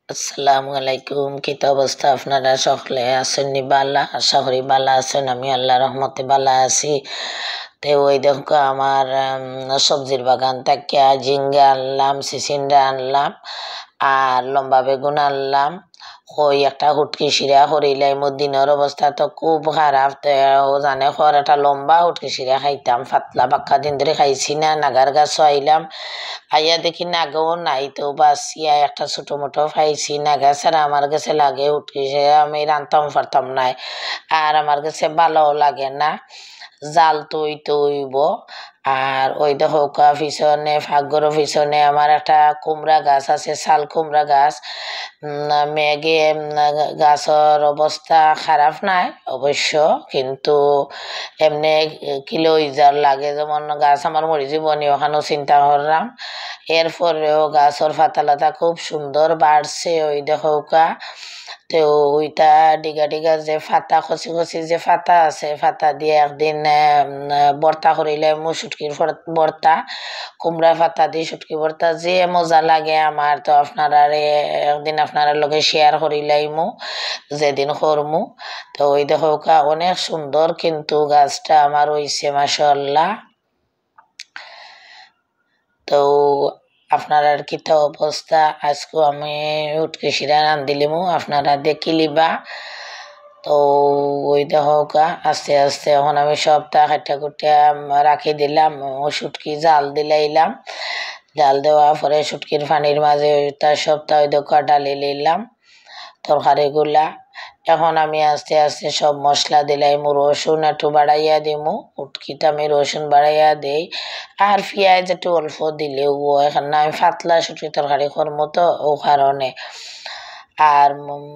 আসসালামু আলাইকুম। কি তো অবস্থা? আপনারা সকলে আছেন নি বালা? আশা করি বালা আছেন। আমি আল্লাহ রহমতে বালা আছি। তো ওই দেখো আমার সবজির বাগান থেকে ঝিঙ্গা আনলাম, সিসিন্ডা আনলাম, আর লম্বা বেগুন আনলাম। ওই একটা হুটকি শিরা হরিলাই দিনের অবস্থা তো খুব খারাপ। তো ও জানে খর একটা লম্বা হুটকি শিরা খাইতাম, পাতলা পাক্কা দিন ধরে খাইছি না। নাগার গাছও আইলাম, আইয়া দেখি নাগও নাই, তো বাসিয়া একটা ছোট মোটো খাইছি। নাগা ছাড়া আমার কাছে লাগে হুটকি শিরা আমি রান্তাম পারতাম নাই, আর আমার কাছে ভালোও লাগে না। জাল তৈব। আর ওই দেখো পিছনে ফাগর পিছনে আমার একটা কুমড়া গাছ আছে, শাল কুমড়া গাছ। মেঘে গাছের অবস্থা খারাপ নাই অবশ্য, কিন্তু এমনি কিলো ইজার লাগে। যেমন গাছ আমার মরি জীবনী ওখানেও চিন্তা করলাম। এরপরেও গাছের পাতালতা খুব সুন্দর বাড়ছে। ওই দেখো তো ওইটা ডিগা ডিগা যে ফাতা খসি খসি যে ফাতা আছে, ফাতা দিয়ে একদিন বর্তা করিলে শুটকির বর্তা, কুমড়া ফাতা দিয়ে শুটকি বর্তা যে মজা লাগে আমার। তো আপনারা একদিন আপনারা লগে শেয়ার করিলাইমু যেদিন করমু। তো ওই দেখো অনেক সুন্দর কিন্তু গাছটা আমার হইছে মাশাআল্লাহ। তো আপনার আর কি তো অবস্থা? আজকে আমি উটকে শিরা রান দিলিমু, আপনারা দেখিলিবা। তো ওই দেখো আস্তে আস্তে এখন আমি সবটা কাটা কুটিয়া রাখি দিলাম। শুটকি জাল দিলাইলাম, জাল দেওয়ার পরে শুটকির পানির মাঝে তার সবটা ওই দেখো ডালি নিলাম তরকারিগুলা। এখন আমি আস্তে আস্তে সব মশলা দিলাইমু, রসুন একটু বাড়াইয়া দিমু, উটকিটা আমি রসুন বাড়াইয়া দেই, আর পেঁয়াজ একটু অল্প দিলেও এখানে আমি পাতলা শুটকি তরকারি করবো তো ও কারণে। আর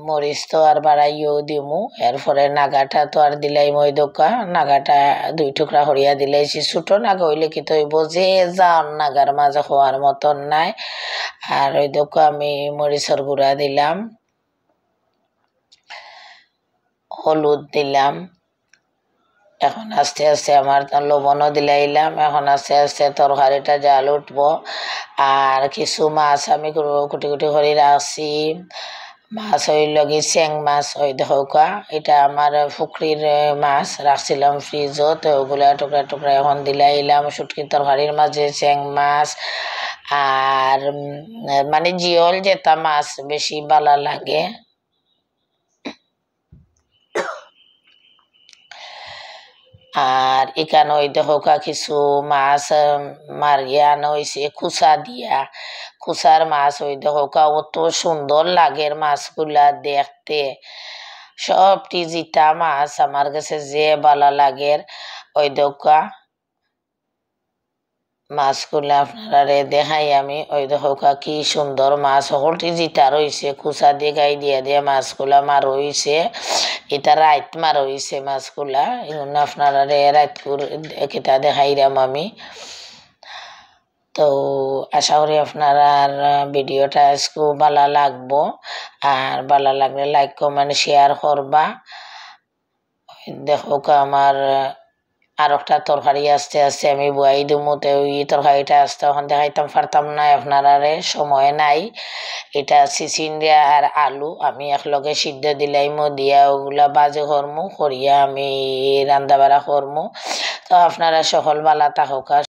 মরিচ তো আর বাড়াইও দিমু। এরপরে নাগাটা তো আর দিলাই মই দোকা, নাগাটা 2 টুকরা হরিয়া দিলাইছি। ছোট নাগা হইলে কি তৈব যে যান নাগার মাঝে হওয়ার মতন নাই। আর ওই দোকা আমি মরিচের গুঁড়া দিলাম, হলুদ দিলাম। এখন আস্তে আস্তে আমার লবণও দিলাইলাম। এখন আস্তে আস্তে তরকারিটা জাল উঠবো। আর কিছু মাছ আমি কুটি কুটি করে রাখছি। মাছ হইল কি চেং মাছ, ওই দেখা এটা আমার পুকুরির মাছ রাখছিলাম ফ্রিজত। ওগুলা টুকরা টুকরা এখন দিলাইলাম শুটকি তরকারির মাঝে চেং মাছ। আর মানে জিওল যেটা মাছ বেশি ভালো লাগে। আর এখানে ওই দেখো কিছু মাছ মারিয়া আনা হয়েছে কুচা দিয়া, কুচার মাছ। ওই দেখো অত সুন্দর লাগে মাছগুলা দেখতে। সবটি জিতা মাছ আমার কাছে যে ভালো লাগে। ওই দেখা মাছগুলা আপনারা দেখাই আমি। ওই দেখো কি সুন্দর মাছ, সকলটি জিতা রয়েছে কুচা দিয়ে গাই দিয়ে দিয়ে মাছগুলা মার হয়েছে। এটা রাইত মার হয়েছে মাছগুলা, এগুলো আপনারা রাইত কেটা দেখাইলাম আমি। তো আশা করি আপনারা ভিডিওটা আজকে ভালো লাগবো, আর ভালো লাগলে লাইক কমেন্ট শেয়ার করবা। দেখো আমার আর একটা তরকারি আস্তে আস্তে আমি বয়াই দিমু। তো ওই তরকারিটা আস্তে এখন দেখাইতাম পারতাম না আপনারা, সময় নাই। এটা চিচিন্ডিয়া আর আলু আমি একলগে সিদ্ধ দিলাইমু, দিয়া ওগুলা বাজে করমু, করিয়া আমি রান্না বাড়া করমু। তো আপনারা সকল বালা থাকুক।